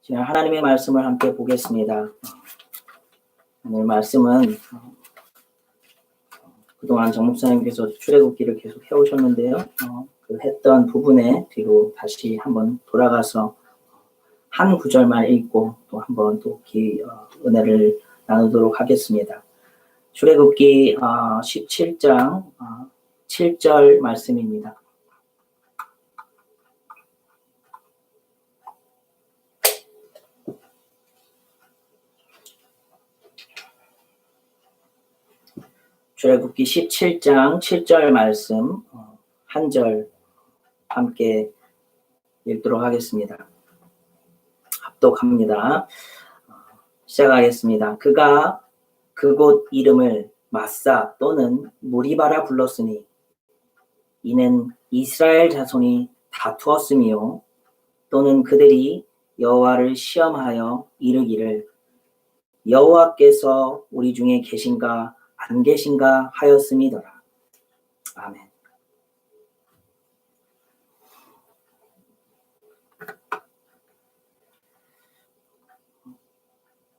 제가 하나님의 말씀을 함께 보겠습니다. 오늘 말씀은 그동안 정 목사님께서 출애굽기를 계속 해오셨는데요. 그 했던 부분에 뒤로 다시 한번 돌아가서 한 구절만 읽고 또 한번 또 은혜를 나누도록 하겠습니다. 출애굽기 17장 7절 말씀입니다. 출애굽기 17장 7절 말씀 한 절 함께 읽도록 하겠습니다. 합독합니다. 시작하겠습니다. 그가 그곳 이름을 마사 또는 무리바라 불렀으니 이는 이스라엘 자손이 다투었으며 또는 그들이 여호와를 시험하여 이르기를 여호와께서 우리 중에 계신가 안 계신가 하였음이더라. 아멘.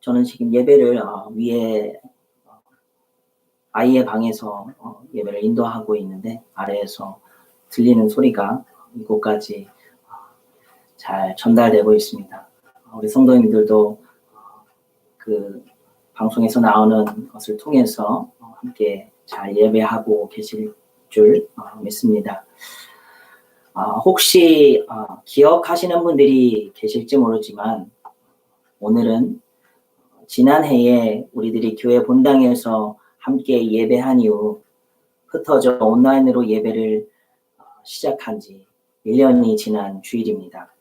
저는 지금 예배를 위에 아이의 방에서 예배를 인도하고 있는데 아래에서 들리는 소리가 이곳까지 잘 전달되고 있습니다. 우리 성도님들도 그 방송에서 나오는 것을 통해서 함께 잘 예배하고 계실 줄 믿습니다. 혹시 기억하시는 분들이 계실지 모르지만 오늘은 지난해에 우리들이 교회 본당에서 함께 예배한 이후 흩어져 온라인으로 예배를 시작한 지 1년이 지난 주일입니다.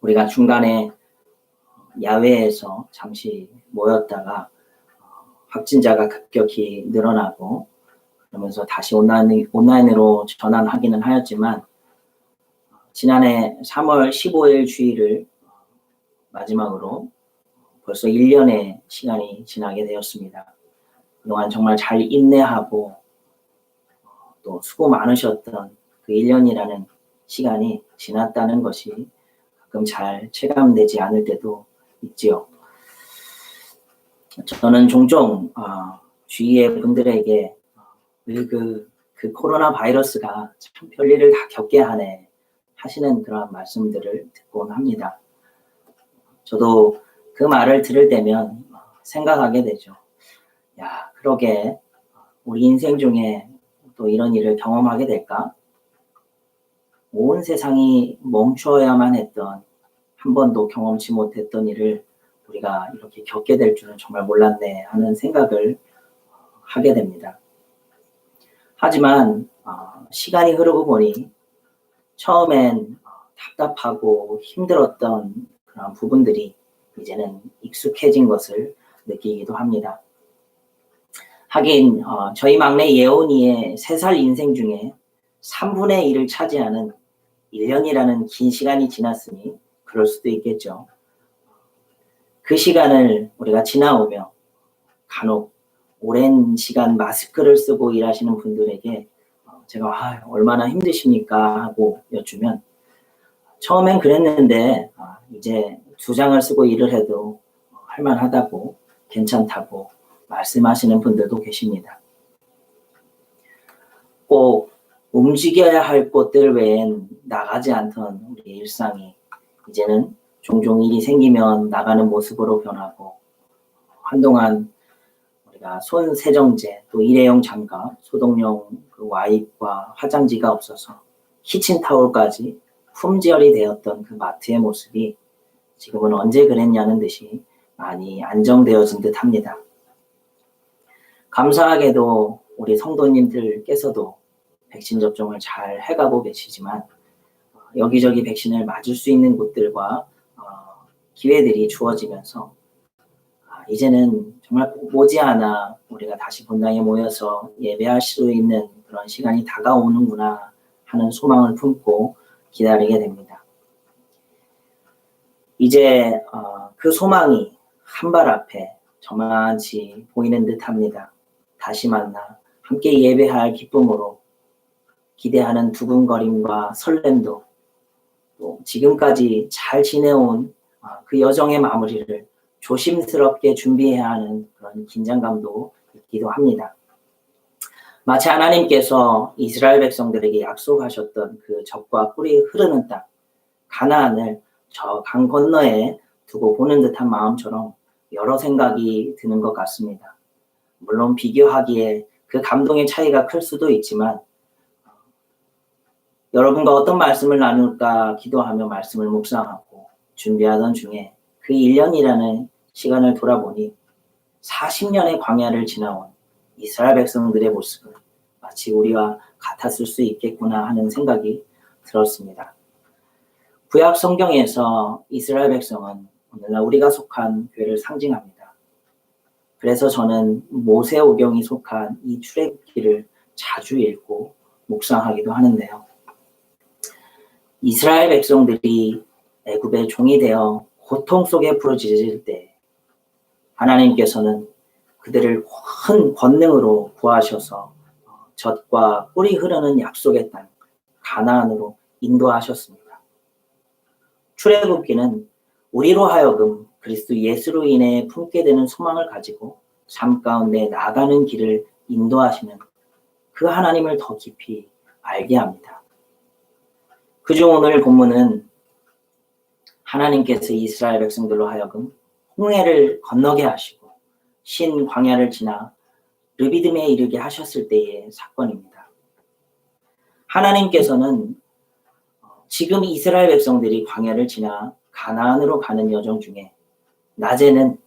우리가 중간에 야외에서 잠시 모였다가 확진자가 급격히 늘어나고 그러면서 다시 온라인으로 전환하기는 하였지만 지난해 3월 15일 주일을 마지막으로 벌써 1년의 시간이 지나게 되었습니다. 그동안 정말 잘 인내하고 또 수고 많으셨던 그 1년이라는 시간이 지났다는 것이 가끔 잘 체감되지 않을 때도 있지요. 저는 종종 주위의 분들에게 그 코로나 바이러스가 참 별일을 다 겪게 하네 하시는 그런 말씀들을 듣곤 합니다. 저도 그 말을 들을 때면 생각하게 되죠. 야, 그러게 우리 인생 중에 또 이런 일을 경험하게 될까? 온 세상이 멈추어야만 했던 한 번도 경험치 못했던 일을 우리가 이렇게 겪게 될 줄은 정말 몰랐네 하는 생각을 하게 됩니다. 하지만 시간이 흐르고 보니 처음엔 답답하고 힘들었던 그런 부분들이 이제는 익숙해진 것을 느끼기도 합니다. 하긴 저희 막내 예온이의 3살 인생 중에 3분의 1을 차지하는 1년이라는 긴 시간이 지났으니 그럴 수도 있겠죠. 그 시간을 우리가 지나오며 간혹 오랜 시간 마스크를 쓰고 일하시는 분들에게 제가 얼마나 힘드십니까 하고 여쭈면 처음엔 그랬는데 이제 2장을 쓰고 일을 해도 할만하다고 괜찮다고 말씀하시는 분들도 계십니다. 꼭 움직여야 할 곳들 외엔 나가지 않던 우리의 일상이 이제는 종종 일이 생기면 나가는 모습으로 변하고 한동안 우리가 손 세정제, 또 일회용 장갑, 소독용 그 와이프와 화장지가 없어서 키친타올까지 품절이 되었던 그 마트의 모습이 지금은 언제 그랬냐는 듯이 많이 안정되어진 듯 합니다. 감사하게도 우리 성도님들께서도 백신 접종을 잘 해가고 계시지만 여기저기 백신을 맞을 수 있는 곳들과 기회들이 주어지면서 이제는 정말 머지않아 우리가 다시 본당에 모여서 예배할 수 있는 그런 시간이 다가오는구나 하는 소망을 품고 기다리게 됩니다. 이제 그 소망이 한 발 앞에 저만치 보이는 듯합니다. 다시 만나 함께 예배할 기쁨으로 기대하는 두근거림과 설렘도 또 지금까지 잘 지내온 그 여정의 마무리를 조심스럽게 준비해야 하는 그런 긴장감도 있기도 합니다. 마치 하나님께서 이스라엘 백성들에게 약속하셨던 그 젖과 꿀이 흐르는 땅, 가나안을 저 강 건너에 두고 보는 듯한 마음처럼 여러 생각이 드는 것 같습니다. 물론 비교하기에 그 감동의 차이가 클 수도 있지만 여러분과 어떤 말씀을 나눌까 기도하며 말씀을 묵상하고 준비하던 중에 그 1년이라는 시간을 돌아보니 40년의 광야를 지나온 이스라엘 백성들의 모습은 마치 우리와 같았을 수 있겠구나 하는 생각이 들었습니다. 구약 성경에서 이스라엘 백성은 오늘날 우리가 속한 교회를 상징합니다. 그래서 저는 모세오경이 속한 이 출애굽기를 자주 읽고 묵상하기도 하는데요. 이스라엘 백성들이 애굽의 종이 되어 고통 속에 부르짖을 때 하나님께서는 그들을 큰 권능으로 구하셔서 젖과 꿀이 흐르는 약속의 땅 가나안으로 인도하셨습니다. 출애굽기는 우리로 하여금 그리스도 예수로 인해 품게 되는 소망을 가지고 삶 가운데 나아가는 길을 인도하시는 그 하나님을 더 깊이 알게 합니다. 그중 오늘 본문은 하나님께서 이스라엘 백성들로 하여금 홍해를 건너게 하시고 신 광야를 지나 르비딤에 이르게 하셨을 때의 사건입니다. 하나님께서는 지금 이스라엘 백성들이 광야를 지나 가나안으로 가는 여정 중에 낮에는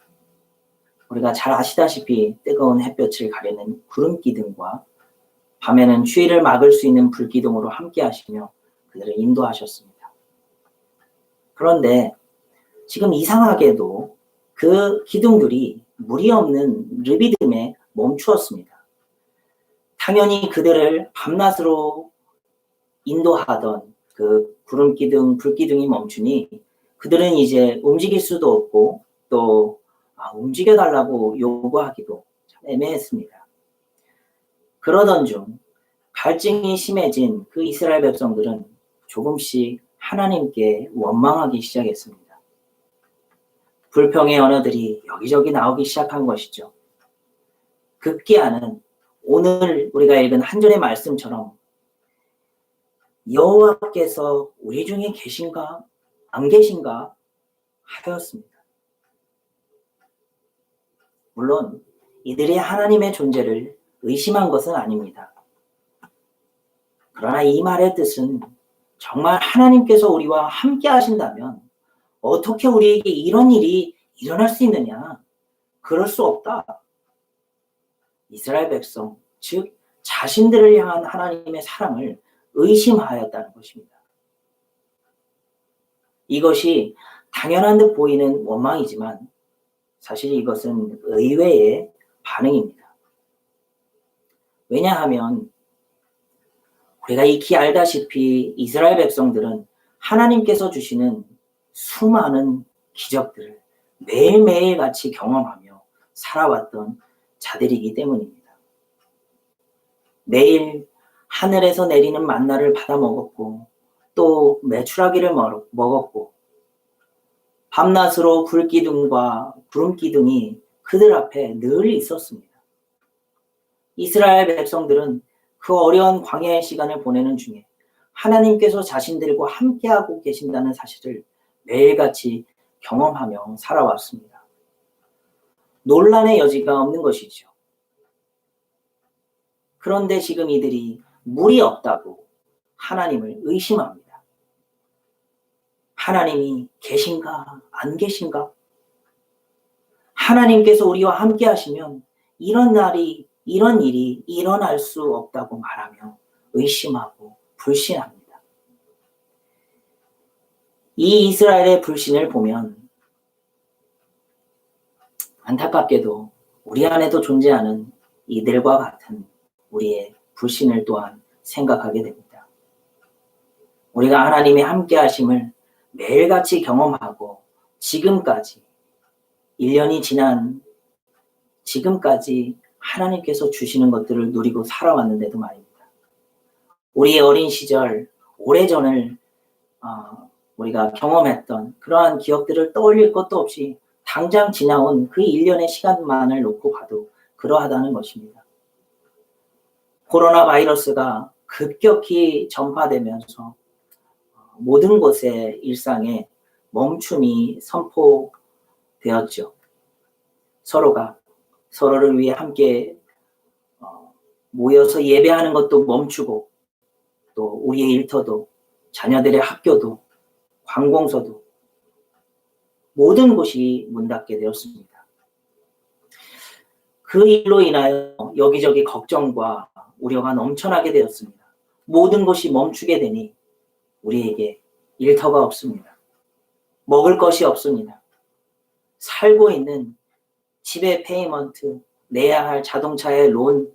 우리가 잘 아시다시피 뜨거운 햇볕을 가리는 구름 기둥과 밤에는 추위를 막을 수 있는 불 기둥으로 함께 하시며 그들을 인도하셨습니다. 그런데 지금 이상하게도 그 기둥들이 물이 없는 르비딤에 멈추었습니다. 당연히 그들을 밤낮으로 인도하던 그 구름 기둥, 불 기둥이 멈추니 그들은 이제 움직일 수도 없고 또 움직여달라고 요구하기도 참 애매했습니다. 그러던 중 갈증이 심해진 그 이스라엘 백성들은 조금씩 하나님께 원망하기 시작했습니다. 불평의 언어들이 여기저기 나오기 시작한 것이죠. 급기야는 오늘 우리가 읽은 한 절의 말씀처럼 여호와께서 우리 중에 계신가 안 계신가 하였습니다. 물론 이들이 하나님의 존재를 의심한 것은 아닙니다. 그러나 이 말의 뜻은 정말 하나님께서 우리와 함께 하신다면 어떻게 우리에게 이런 일이 일어날 수 있느냐? 그럴 수 없다. 이스라엘 백성, 즉 자신들을 향한 하나님의 사랑을 의심하였다는 것입니다. 이것이 당연한 듯 보이는 원망이지만 사실 이것은 의외의 반응입니다. 왜냐하면 우리가 익히 알다시피 이스라엘 백성들은 하나님께서 주시는 수많은 기적들을 매일매일 같이 경험하며 살아왔던 자들이기 때문입니다. 매일 하늘에서 내리는 만나를 받아 먹었고 또 메추라기를 먹었고 밤낮으로 불기둥과 구름기둥이 그들 앞에 늘 있었습니다. 이스라엘 백성들은 그 어려운 광야의 시간을 보내는 중에 하나님께서 자신들과 함께하고 계신다는 사실을 매일같이 경험하며 살아왔습니다. 논란의 여지가 없는 것이죠. 그런데 지금 이들이 물이 없다고 하나님을 의심합니다. 하나님이 계신가 안 계신가? 하나님께서 우리와 함께 하시면 이런 일이 일어날 수 없다고 말하며 의심하고 불신합니다. 이 이스라엘의 불신을 보면 안타깝게도 우리 안에도 존재하는 이들과 같은 우리의 불신을 또한 생각하게 됩니다. 우리가 하나님의 함께 하심을 매일같이 경험하고 지금까지 1년이 지난 지금까지 하나님께서 주시는 것들을 누리고 살아왔는데도 말입니다. 우리의 어린 시절, 오래전을 우리가 경험했던 그러한 기억들을 떠올릴 것도 없이 당장 지나온 그 1년의 시간만을 놓고 봐도 그러하다는 것입니다. 코로나 바이러스가 급격히 전파되면서 모든 곳의 일상에 멈춤이 선포되었죠. 서로가 서로를 위해 함께 모여서 예배하는 것도 멈추고, 또 우리의 일터도, 자녀들의 학교도, 관공서도 모든 곳이 문 닫게 되었습니다. 그 일로 인하여 여기저기 걱정과 우려가 넘쳐나게 되었습니다. 모든 것이 멈추게 되니 우리에게 일터가 없습니다. 먹을 것이 없습니다. 살고 있는 집의 페이먼트, 내야 할 자동차의 론,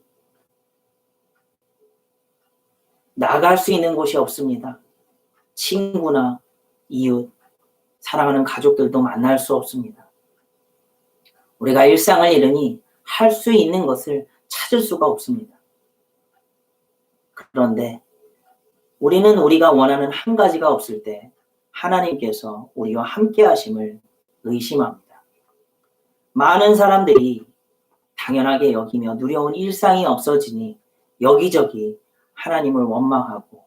나갈 수 있는 곳이 없습니다. 친구나 이웃, 사랑하는 가족들도 만날 수 없습니다. 우리가 일상을 잃으니 할 수 있는 것을 찾을 수가 없습니다. 그런데 우리는 우리가 원하는 한 가지가 없을 때 하나님께서 우리와 함께 하심을 의심합니다. 많은 사람들이 당연하게 여기며 누려온 일상이 없어지니 여기저기 하나님을 원망하고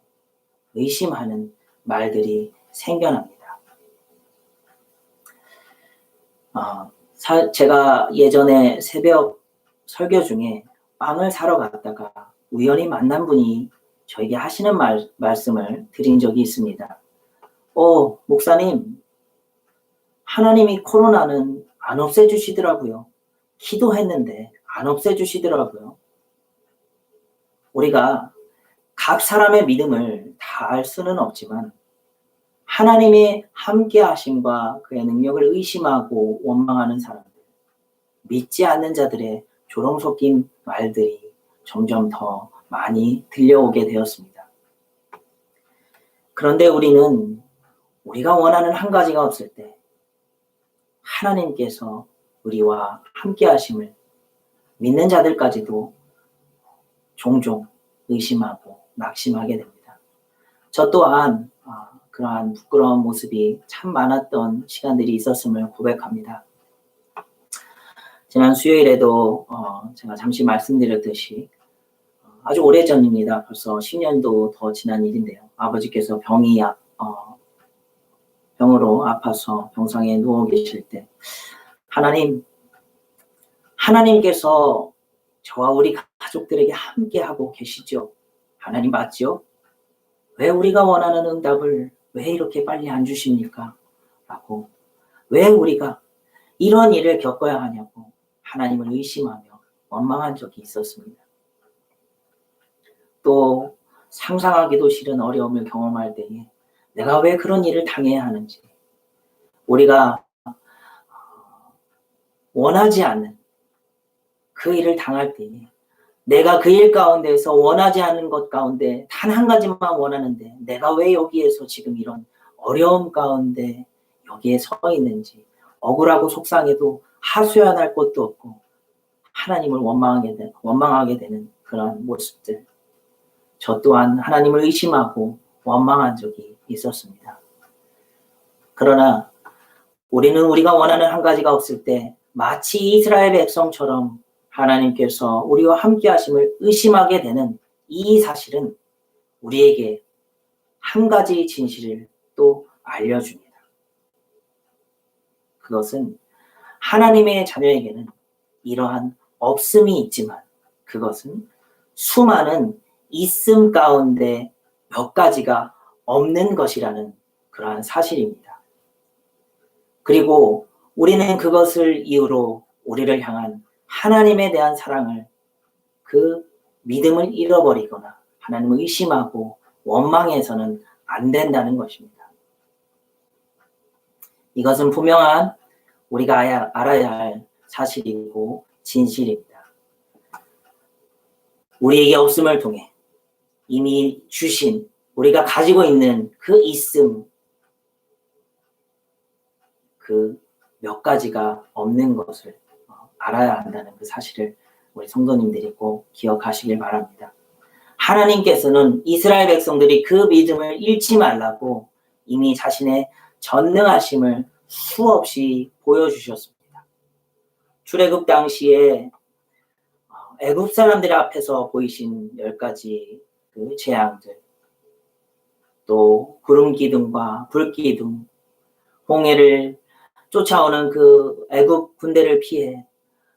의심하는 말들이 생겨납니다. 제가 예전에 새벽 설교 중에 빵을 사러 갔다가 우연히 만난 분이 저에게 하시는 말씀을 드린 적이 있습니다. 목사님, 하나님이 코로나는 안 없애주시더라고요. 기도했는데 안 없애주시더라고요. 우리가 각 사람의 믿음을 다 알 수는 없지만 하나님의 함께 하심과 그의 능력을 의심하고 원망하는 사람들, 믿지 않는 자들의 조롱 섞인 말들이 점점 더 많이 들려오게 되었습니다. 그런데 우리는 우리가 원하는 한 가지가 없을 때 하나님께서 우리와 함께 하심을 믿는 자들까지도 종종 의심하고 낙심하게 됩니다. 저 또한 그러한 부끄러운 모습이 참 많았던 시간들이 있었음을 고백합니다. 지난 수요일에도 제가 잠시 말씀드렸듯이 아주 오래전입니다. 벌써 10년도 더 지난 일인데요. 아버지께서 병으로 아파서 병상에 누워 계실 때 하나님께서 저와 우리 가족들에게 함께하고 계시죠? 하나님 맞죠? 왜 우리가 원하는 응답을 왜 이렇게 빨리 안 주십니까? 라고, 왜 우리가 이런 일을 겪어야 하냐고 하나님을 의심하며 원망한 적이 있었습니다. 또 상상하기도 싫은 어려움을 경험할 때에 내가 왜 그런 일을 당해야 하는지, 우리가 원하지 않는 그 일을 당할 때에 내가 그 일 가운데서 원하지 않는 것 가운데 단 한 가지만 원하는데 내가 왜 여기에서 지금 이런 어려움 가운데 여기에 서 있는지, 억울하고 속상해도 하소연할 것도 없고 하나님을 원망하게 되는 그런 모습들, 저 또한 하나님을 의심하고 원망한 적이 있었습니다. 그러나 우리는 우리가 원하는 한 가지가 없을 때 마치 이스라엘 백성처럼 하나님께서 우리와 함께 하심을 의심하게 되는 이 사실은 우리에게 한 가지 진실을 또 알려줍니다. 그것은 하나님의 자녀에게는 이러한 없음이 있지만 그것은 수많은 있음 가운데 몇 가지가 없는 것이라는 그러한 사실입니다. 그리고 우리는 그것을 이유로 우리를 향한 하나님에 대한 사랑을, 그 믿음을 잃어버리거나 하나님을 의심하고 원망해서는 안 된다는 것입니다. 이것은 분명한 우리가 알아야 할 사실이고 진실입니다. 우리에게 없음을 통해 이미 주신, 우리가 가지고 있는 그 있음, 그 몇 가지가 없는 것을 알아야 한다는 그 사실을 우리 성도님들이 꼭 기억하시길 바랍니다. 하나님께서는 이스라엘 백성들이 그 믿음을 잃지 말라고 이미 자신의 전능하심을 수없이 보여주셨습니다. 출애굽 당시에 애굽 사람들 앞에서 보이신 10가지 그 재앙들, 또 구름 기둥과 불 기둥, 홍해를 쫓아오는 그 애굽 군대를 피해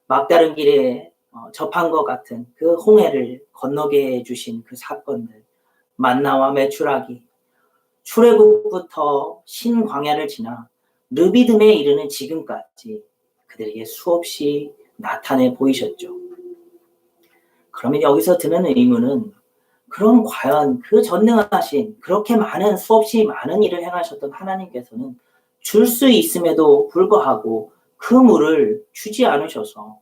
막다른 길에 접한 것 같은 그 홍해를 건너게 해주신 그 사건들, 만나와 메추라기, 출애굽부터 신광야를 지나 르비딤에 이르는 지금까지 그들에게 수없이 나타내 보이셨죠. 그러면 여기서 드는 의문은, 그럼 과연 그 전능하신 그렇게 많은 수없이 많은 일을 행하셨던 하나님께서는 줄 수 있음에도 불구하고 그 물을 주지 않으셔서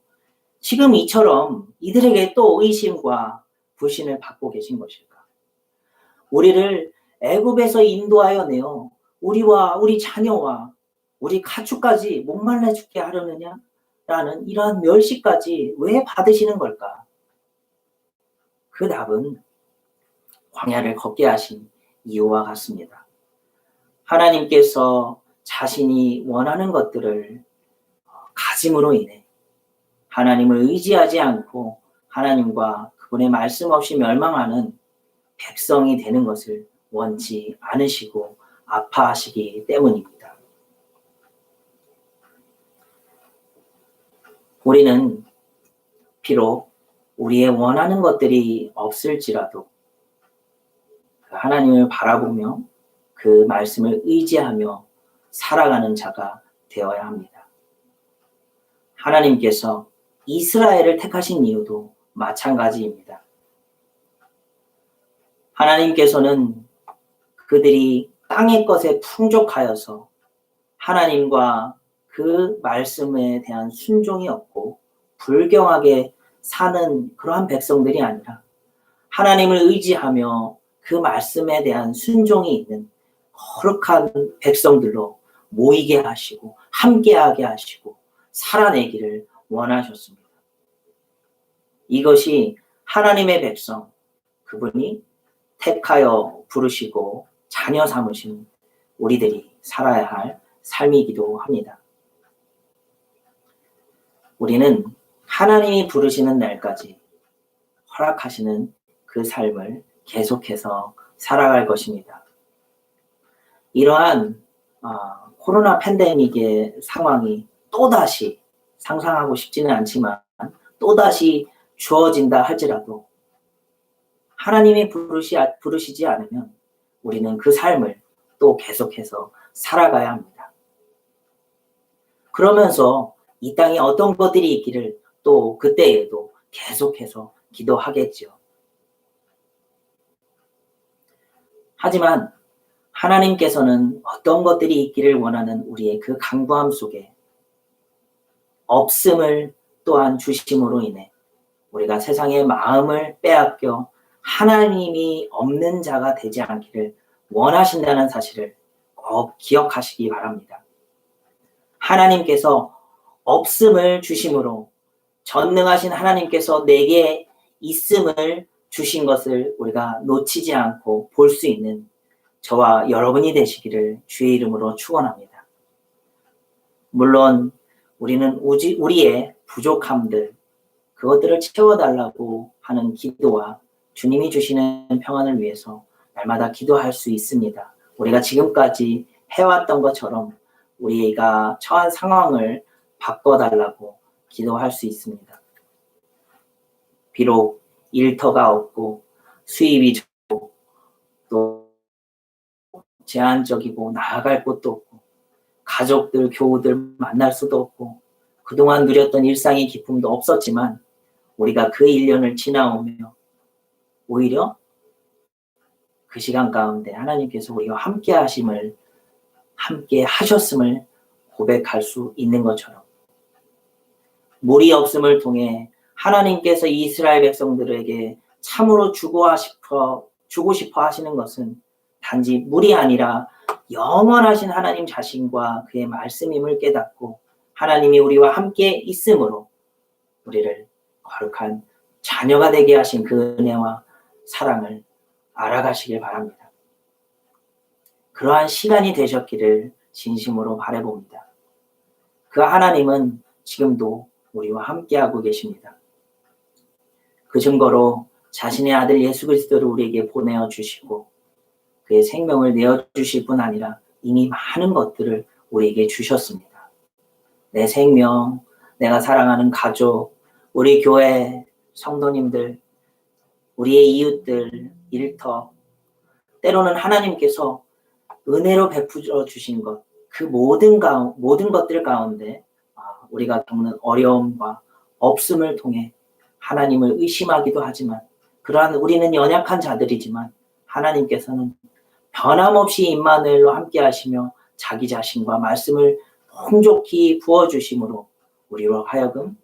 지금 이처럼 이들에게 또 의심과 불신을 받고 계신 것일까? 우리를 애굽에서 인도하여 내어 우리와 우리 자녀와 우리 가축까지 목말라 죽게 하려느냐? 라는 이러한 멸시까지 왜 받으시는 걸까? 그 답은 광야를 걷게 하신 이유와 같습니다. 하나님께서 자신이 원하는 것들을 가짐으로 인해 하나님을 의지하지 않고 하나님과 그분의 말씀 없이 멸망하는 백성이 되는 것을 원치 않으시고 아파하시기 때문입니다. 우리는 비록 우리의 원하는 것들이 없을지라도 하나님을 바라보며 그 말씀을 의지하며 살아가는 자가 되어야 합니다. 하나님께서 이스라엘을 택하신 이유도 마찬가지입니다. 하나님께서는 그들이 땅의 것에 풍족하여서 하나님과 그 말씀에 대한 순종이 없고 불경하게 사는 그러한 백성들이 아니라 하나님을 의지하며 그 말씀에 대한 순종이 있는 거룩한 백성들로 모이게 하시고 함께하게 하시고 살아내기를 원하셨습니다. 이것이 하나님의 백성, 그분이 택하여 부르시고 자녀 삼으신 우리들이 살아야 할 삶이기도 합니다. 우리는 하나님이 부르시는 날까지 허락하시는 그 삶을 계속해서 살아갈 것입니다. 이러한 코로나 팬데믹의 상황이 또다시 상상하고 싶지는 않지만 또다시 주어진다 할지라도 하나님이 부르시지 않으면 우리는 그 삶을 또 계속해서 살아가야 합니다. 그러면서 이 땅에 어떤 것들이 있기를 또 그때에도 계속해서 기도하겠죠. 하지만 하나님께서는 어떤 것들이 있기를 원하는 우리의 그 간구함 속에 없음을 또한 주심으로 인해 우리가 세상의 마음을 빼앗겨 하나님이 없는 자가 되지 않기를 원하신다는 사실을 꼭 기억하시기 바랍니다. 하나님께서 없음을 주심으로 전능하신 하나님께서 내게 있음을 주신 것을 우리가 놓치지 않고 볼 수 있는 저와 여러분이 되시기를 주의 이름으로 축원합니다. 물론 우리는 우리의 부족함들, 그것들을 채워달라고 하는 기도와 주님이 주시는 평안을 위해서 날마다 기도할 수 있습니다. 우리가 지금까지 해왔던 것처럼 우리가 처한 상황을 바꿔달라고 기도할 수 있습니다. 비록 일터가 없고 수입이 적고 또 제한적이고 나아갈 곳도 없고 가족들, 교우들 만날 수도 없고 그동안 누렸던 일상의 기쁨도 없었지만 우리가 그 1년을 지나오며 오히려 그 시간 가운데 하나님께서 우리와 함께 하셨음을 고백할 수 있는 것처럼 물이 없음을 통해 하나님께서 이스라엘 백성들에게 참으로 주고 싶어 하시는 것은 단지 물이 아니라 영원하신 하나님 자신과 그의 말씀임을 깨닫고 하나님이 우리와 함께 있음으로 우리를 거룩한 자녀가 되게 하신 그 은혜와 사랑을 알아가시길 바랍니다. 그러한 시간이 되셨기를 진심으로 바라봅니다. 그 하나님은 지금도 우리와 함께하고 계십니다. 그 증거로 자신의 아들 예수 그리스도를 우리에게 보내어 주시고 그의 생명을 내어주실 뿐 아니라 이미 많은 것들을 우리에게 주셨습니다. 내 생명, 내가 사랑하는 가족, 우리 교회 성도님들, 우리의 이웃들, 일터, 때로는 하나님께서 은혜로 베풀어 주신 것, 그 모든 것들 가운데 우리가 겪는 어려움과 없음을 통해 하나님을 의심하기도 하지만 그러한 우리는 연약한 자들이지만 하나님께서는 변함없이 임마누엘로 함께 하시며 자기 자신과 말씀을 풍족히 부어주심으로 우리로 하여금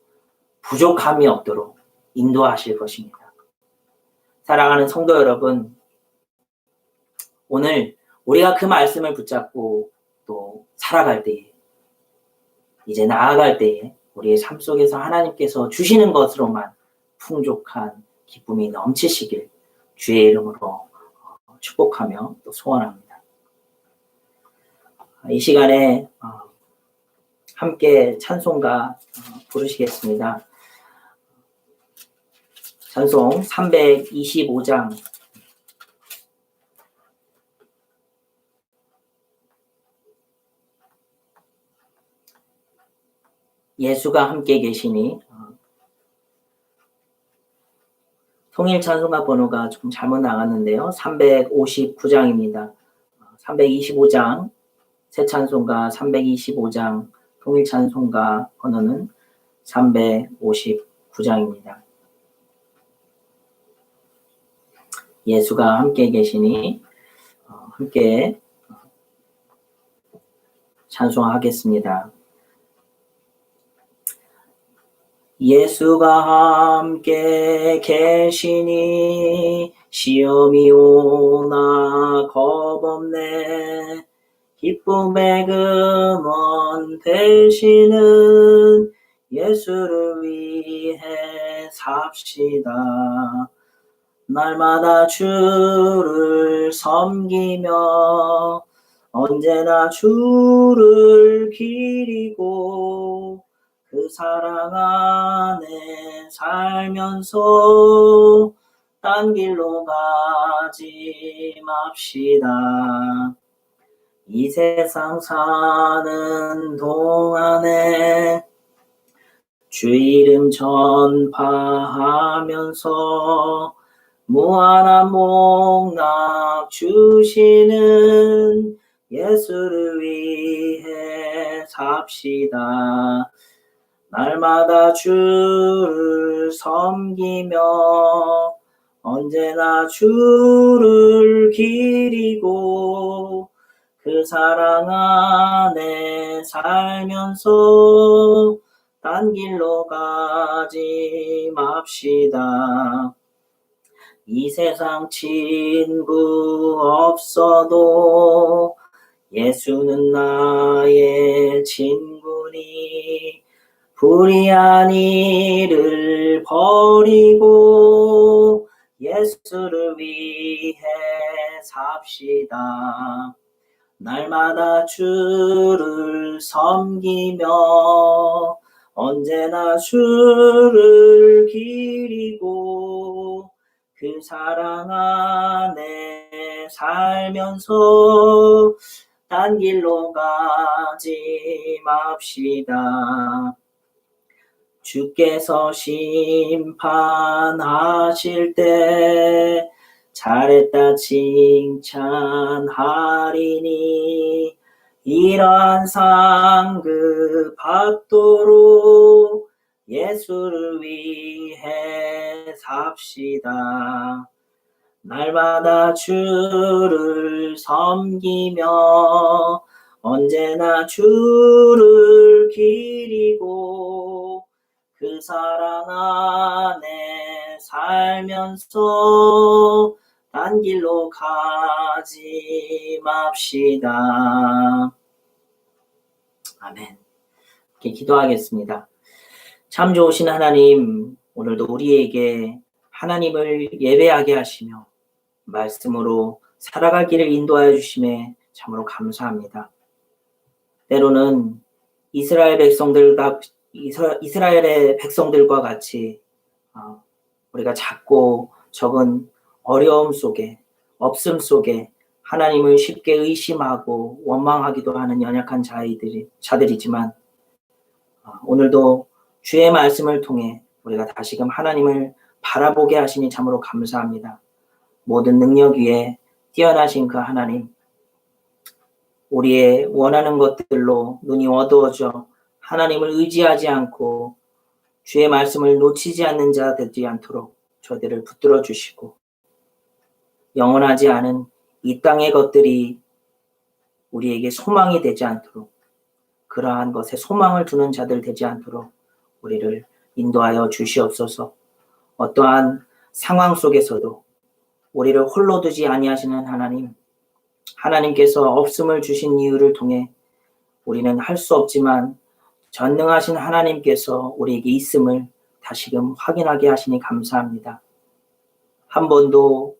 부족함이 없도록 인도하실 것입니다. 사랑하는 성도 여러분, 오늘 우리가 그 말씀을 붙잡고 또 살아갈 때에, 이제 나아갈 때에 우리의 삶 속에서 하나님께서 주시는 것으로만 풍족한 기쁨이 넘치시길 주의 이름으로 축복하며 또 소원합니다. 이 시간에 함께 찬송가 부르시겠습니다. 찬송 325장 예수가 함께 계시니 통일 찬송가 번호가 조금 잘못 나갔는데요. 359장입니다. 325장 새 찬송가 325장 통일 찬송가 번호는 359장입니다. 예수가 함께 계시니 함께 찬송하겠습니다. 예수가 함께 계시니 시험이 오나 겁없네. 기쁨의 근원 되시는 예수를 위해 삽시다. 날마다 주를 섬기며 언제나 주를 기리고 그 사랑 안에 살면서 딴 길로 가지 맙시다. 이 세상 사는 동안에 주 이름 전파하면서 무한한 복락 주시는 예수를 위해 삽시다. 날마다 주를 섬기며 언제나 주를 기리고 그 사랑 안에 살면서 딴 길로 가지 맙시다. 이 세상 친구 없어도 예수는 나의 친구니 불의한 일을 버리고 예수를 위해 삽시다. 날마다 주를 섬기며 언제나 주를 기리고 그 사랑 안에 살면서 딴 길로 가지 맙시다. 주께서 심판하실 때 잘했다 칭찬하리니 이러한 상급 받도록 예수를 위해 삽시다. 날마다 주를 섬기며 언제나 주를 기리고 그 사랑 안에 살면서 딴 길로 가지 맙시다. 아멘. 이렇게 기도하겠습니다. 참 좋으신 하나님, 오늘도 우리에게 하나님을 예배하게 하시며 말씀으로 살아갈 길을 인도하여 주심에 참으로 감사합니다. 때로는 이스라엘의 백성들과 같이 우리가 작고 적은 어려움 속에, 없음 속에 하나님을 쉽게 의심하고 원망하기도 하는 연약한 자들이지만 오늘도 주의 말씀을 통해 우리가 다시금 하나님을 바라보게 하시니 참으로 감사합니다. 모든 능력 위에 뛰어나신 그 하나님, 우리의 원하는 것들로 눈이 어두워져 하나님을 의지하지 않고 주의 말씀을 놓치지 않는 자 되지 않도록 저들을 붙들어 주시고, 영원하지 않은 이 땅의 것들이 우리에게 소망이 되지 않도록, 그러한 것에 소망을 두는 자들 되지 않도록 우리를 인도하여 주시옵소서. 어떠한 상황 속에서도 우리를 홀로 두지 아니하시는 하나님, 하나님께서 없음을 주신 이유를 통해 우리는 할 수 없지만 전능하신 하나님께서 우리에게 있음을 다시금 확인하게 하시니 감사합니다. 한 번도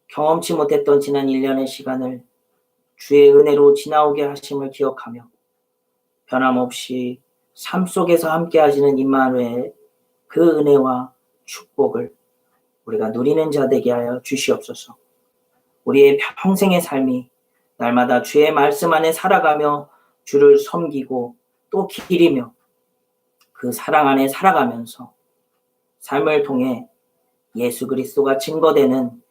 경험치 못했던 지난 1년의 시간을 주의 은혜로 지나오게 하심을 기억하며 변함없이 삶 속에서 함께 하시는 임마누엘 그 은혜와 축복을 우리가 누리는 자 되게 하여 주시옵소서. 우리의 평생의 삶이 날마다 주의 말씀 안에 살아가며 주를 섬기고 또 기리며 그 사랑 안에 살아가면서 삶을 통해 예수 그리스도가 증거되는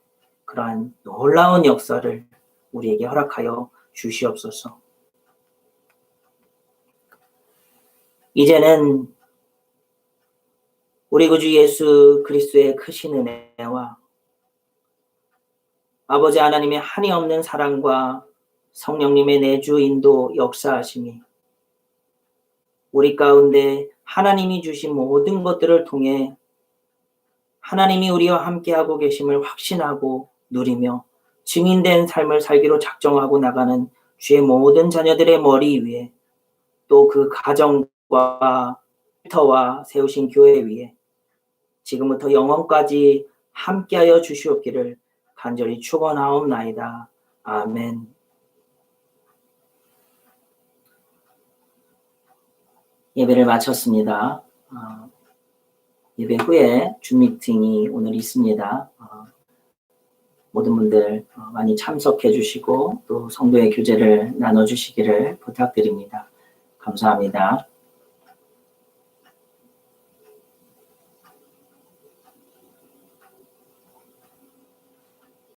그러한 놀라운 역사를 우리에게 허락하여 주시옵소서. 이제는 우리 구주 예수 그리스도의 크신 은혜와 아버지 하나님의 한이 없는 사랑과 성령님의 내주 인도 역사하심이 우리 가운데 하나님이 주신 모든 것들을 통해 하나님이 우리와 함께하고 계심을 확신하고 누리며 증인된 삶을 살기로 작정하고 나가는 주의 모든 자녀들의 머리 위에, 또 그 가정과 터와 세우신 교회 위에 지금부터 영원까지 함께하여 주시옵기를 간절히 축원하옵나이다. 아멘. 예배를 마쳤습니다. 예배 후에 줌 미팅이 오늘 있습니다. 모든 분들 많이 참석해 주시고 또 성도의 교제를 나눠 주시기를 부탁드립니다. 감사합니다.